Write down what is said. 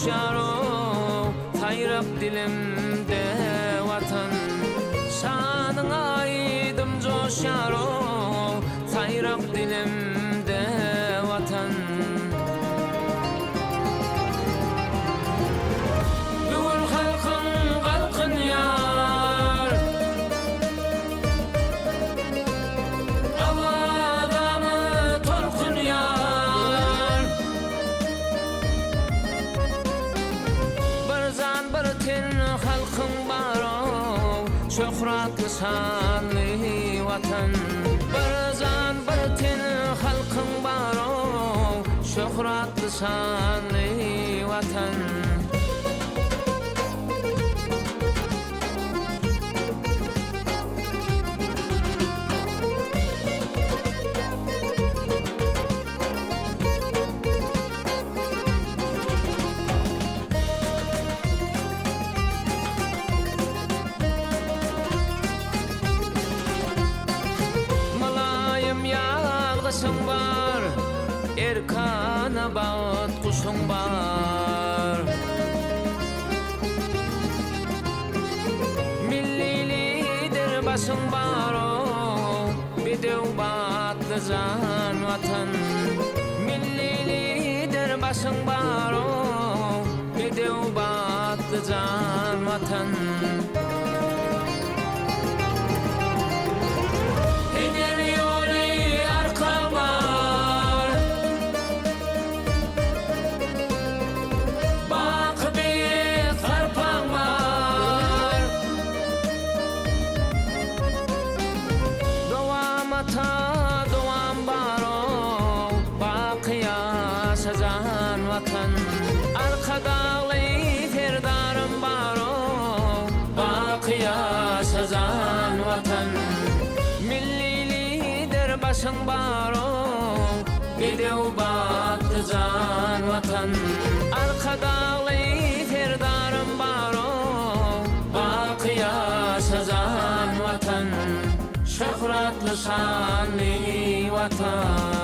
coşar o sayrap dilimde vatan. Şanına aydım coşar o sayrap dilimde vatan. Bugün halkın kalkın yar, avadamı tolkun yar. Bir zan bir tin halkın bar o şöhratlı şanlı vatan. Bir zan bir tin halkın bar o şöhratlı şanlı vatan. Yağdışın var, erkana bağıt kuşun var. Milli lider başın var o, bidev batlı can vatan. Milli lider başın var o, bidev batlı can vatan. Doğan baro baqiya sazan vatan. Arkadalı ferdarım baro baqiya sazan vatan. Milli lider başın baro bidev battı can vatan. Arkadalı ferdarım baro baqiya sazan vatan. Şöhratlı şanlı vatan.